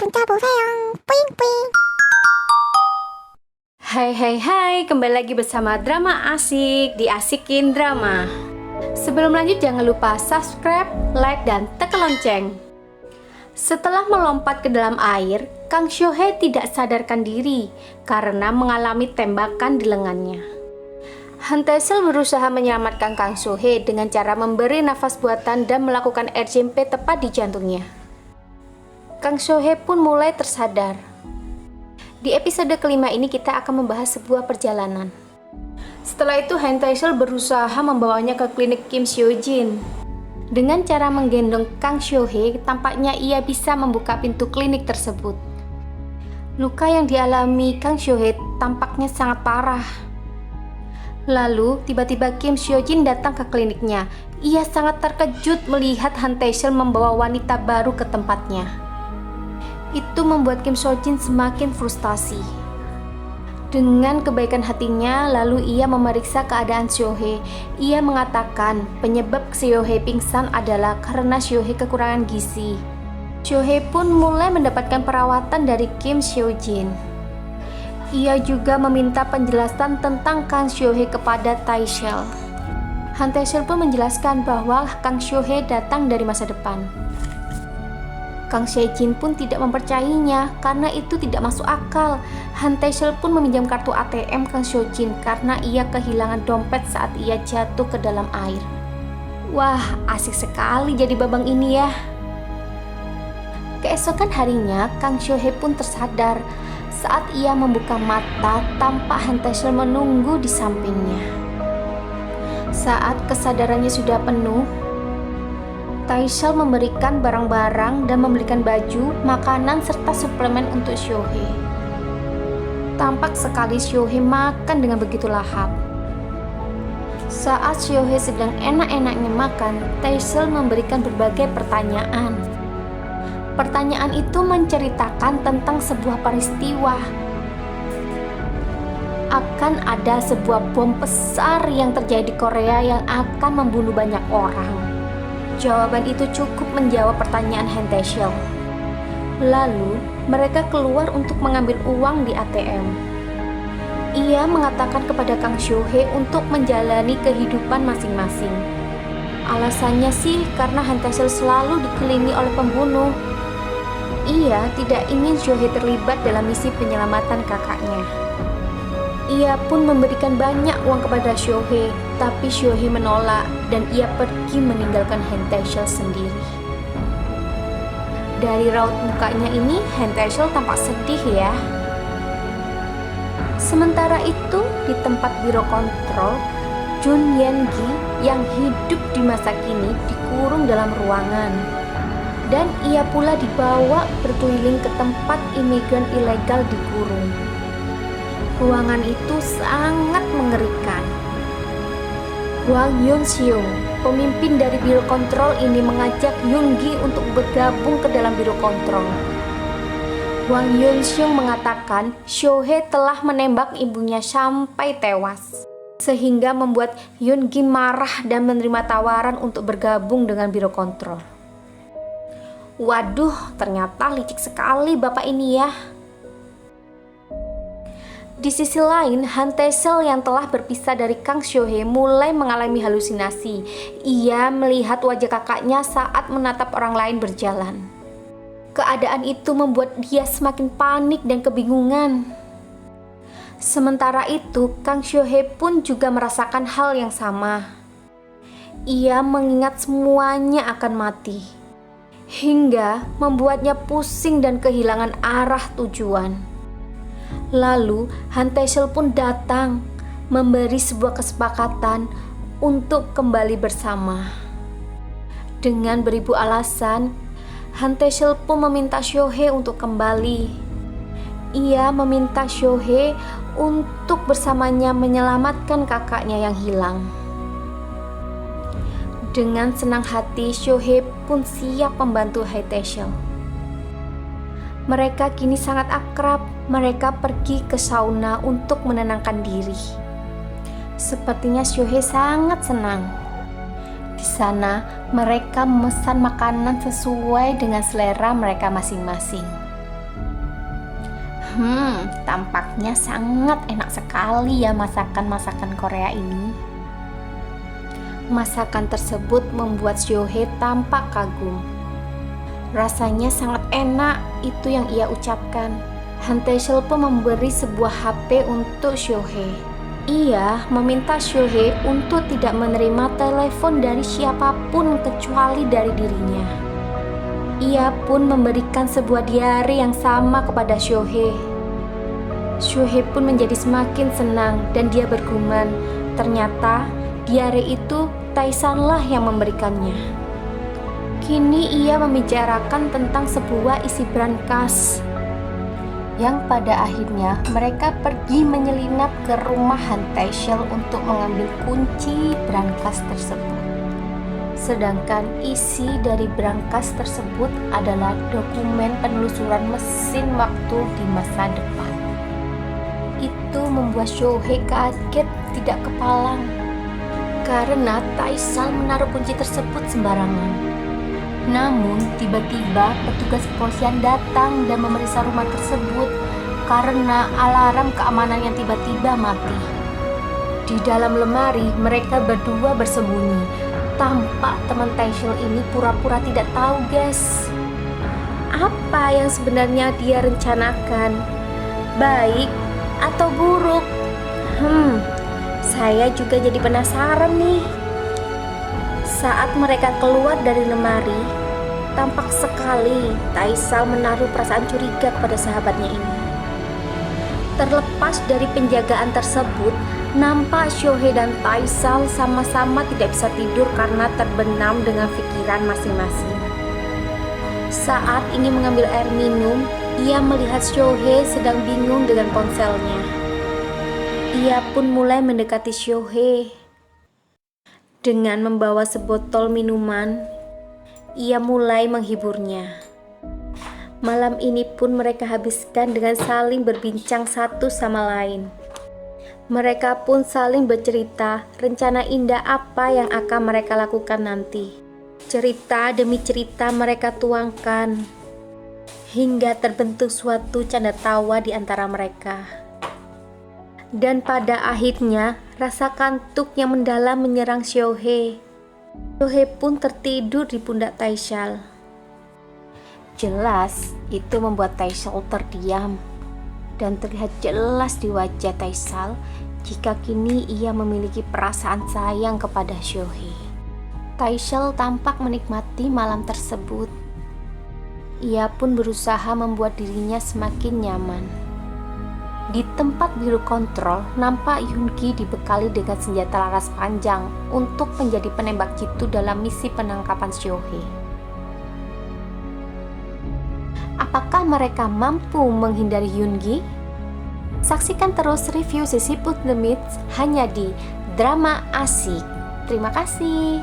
문자 보세요. 뿌잉뿌잉. Hai, kembali lagi bersama Drama Asik di Asikin Drama. Sebelum lanjut jangan lupa subscribe, like, dan tekan lonceng. Setelah melompat ke dalam air, Kang Syo-hye tidak sadarkan diri karena mengalami tembakan di lengannya. Han Tae-seol berusaha menyelamatkan Kang Syo-hye dengan cara memberi nafas buatan dan melakukan RJMP tepat di jantungnya. Kang Syo-hye pun mulai tersadar. Di episode kelima ini kita akan membahas sebuah perjalanan. Setelah itu Han Tae-seol berusaha membawanya ke klinik Kim Seo-jin. Dengan cara menggendong Kang Syo-hye, tampaknya ia bisa membuka pintu klinik tersebut. Luka yang dialami Kang Syo-hye tampaknya sangat parah. Lalu tiba-tiba Kim Seo-jin datang ke kliniknya. Ia sangat terkejut melihat Han Tae-seol membawa wanita baru ke tempatnya. Itu membuat Kim Seo-jin semakin frustasi. Dengan kebaikan hatinya, lalu ia memeriksa keadaan Syo-hye. Ia mengatakan penyebab Syo-hye pingsan adalah karena Syo-hye kekurangan gizi. Syo-hye pun mulai mendapatkan perawatan dari Kim Seo-jin. Ia juga meminta penjelasan tentang Kang Syo-hye kepada Tae-seol. Han Tae-seol pun menjelaskan bahwa Kang Syo-hye datang dari masa depan. Kang Seo-jin pun tidak mempercayainya karena itu tidak masuk akal. Han Tae-seol pun meminjam kartu ATM Kang Seo-jin karena ia kehilangan dompet saat ia jatuh ke dalam air. Wah, asik sekali jadi babang ini ya. Keesokan harinya, Kang Syo-hye pun tersadar saat ia membuka mata tanpa Han Tae-seol menunggu di sampingnya. Saat kesadarannya sudah penuh, Tae-seol memberikan barang-barang dan membelikan baju, makanan, serta suplemen untuk Syo-hye. Tampak sekali Syo-hye makan dengan begitu lahap. Saat Syo-hye sedang enak-enaknya makan, Tae-seol memberikan berbagai pertanyaan. Pertanyaan itu menceritakan tentang sebuah peristiwa. Akan ada sebuah bom besar yang terjadi di Korea yang akan membunuh banyak orang. Jawaban itu cukup menjawab pertanyaan Han Tae-seol. Lalu, mereka keluar untuk mengambil uang di ATM. Ia mengatakan kepada Kang Syo-hye untuk menjalani kehidupan masing-masing. Alasannya sih karena Han Tae-seol selalu dikelilingi oleh pembunuh. Ia tidak ingin Syo-hye terlibat dalam misi penyelamatan kakaknya. Ia pun memberikan banyak uang kepada Syo-hye, tapi Syo-hye menolak dan ia pergi meninggalkan Han Tae-seol sendiri. Dari raut mukanya ini, Han Tae-seol tampak sedih ya. Sementara itu, di tempat biro kontrol, Jun Yen-gi yang hidup di masa kini dikurung dalam ruangan. Dan ia pula dibawa berkeliling ke tempat imigran ilegal dikurung. Ruangan itu sangat mengerikan. Hwang Yoon-seung, pemimpin dari biro kontrol ini mengajak Yoon-gi untuk bergabung ke dalam biro kontrol. Hwang Yoon-seung mengatakan Syo-hye telah menembak ibunya sampai tewas, sehingga membuat Yoon-gi marah dan menerima tawaran untuk bergabung dengan biro kontrol. Waduh, ternyata licik sekali bapak ini ya. Di sisi lain, Han Tae-seol yang telah berpisah dari Kang Syo-hye mulai mengalami halusinasi. Ia melihat wajah kakaknya saat menatap orang lain berjalan. Keadaan itu membuat dia semakin panik dan kebingungan. Sementara itu, Kang Syo-hye pun juga merasakan hal yang sama. Ia mengingat semuanya akan mati, hingga membuatnya pusing dan kehilangan arah tujuan. Lalu Han Tae-seol pun datang memberi sebuah kesepakatan untuk kembali bersama. Dengan beribu alasan, Han Tae-seol pun meminta Syo-hye untuk kembali. Ia meminta Syo-hye untuk bersamanya menyelamatkan kakaknya yang hilang. Dengan senang hati, Syo-hye pun siap membantu Han Tae-seol. Mereka kini sangat akrab. Mereka pergi ke sauna untuk menenangkan diri. Sepertinya Syo-hye sangat senang. Di sana, mereka memesan makanan sesuai dengan selera mereka masing-masing. Tampaknya sangat enak sekali ya masakan-masakan Korea ini. Masakan tersebut membuat Seo-hye tampak kagum. Rasanya sangat enak, itu yang ia ucapkan. Han Tae-seol pun memberi sebuah HP untuk Seo-hye. Ia meminta Seo-hye untuk tidak menerima telepon dari siapapun kecuali dari dirinya. Ia pun memberikan sebuah diary yang sama kepada Seo-hye. Seo-hye pun menjadi semakin senang dan dia bergumam, ternyata diary itu Tae-san-lah yang memberikannya. Kini ia membicarakan tentang sebuah isi brankas yang pada akhirnya mereka pergi menyelinap ke rumah Han Tae-seol untuk mengambil kunci brankas tersebut. Sedangkan isi dari brankas tersebut adalah dokumen penelusuran mesin waktu di masa depan. Itu membuat Seo-hye kaget tidak kepalang karena Tae-san menaruh kunci tersebut sembarangan. Namun tiba-tiba petugas kepolisian datang dan memeriksa rumah tersebut karena alarm keamanan yang tiba-tiba mati. Di dalam lemari mereka berdua bersembunyi. Tampak teman Tae-seol ini pura-pura tidak tahu, guys. Apa yang sebenarnya dia rencanakan? Baik atau buruk? Saya juga jadi penasaran nih. Saat mereka keluar dari lemari, tampak sekali Tae-seol menaruh perasaan curiga kepada sahabatnya ini. Terlepas dari penjagaan tersebut, nampak Seo-hye dan Tae-seol sama-sama tidak bisa tidur karena terbenam dengan pikiran masing-masing. Saat ingin mengambil air minum, ia melihat Seo-hye sedang bingung dengan ponselnya. Ia pun mulai mendekati Seo-hye. Dengan membawa sebotol minuman, ia mulai menghiburnya. Malam ini pun mereka habiskan dengan saling berbincang satu sama lain. Mereka pun saling bercerita rencana indah apa yang akan mereka lakukan nanti. Cerita demi cerita mereka tuangkan, hingga terbentuk suatu canda tawa di antara mereka. Dan pada akhirnya, rasa kantuk yang mendalam menyerang Seo-hye. Seo-hye pun tertidur di pundak Tae-seol. Jelas, itu membuat Tae-seol terdiam. Dan terlihat jelas di wajah Tae-seol jika kini ia memiliki perasaan sayang kepada Seo-hye. Tae-seol tampak menikmati malam tersebut. Ia pun berusaha membuat dirinya semakin nyaman. Di tempat biru kontrol, nampak Yoon-gi dibekali dengan senjata laras panjang untuk menjadi penembak jitu dalam misi penangkapan Seo-hye. Apakah mereka mampu menghindari Yoon-gi? Saksikan terus review Sissy Put the Myths hanya di Drama Asik. Terima kasih.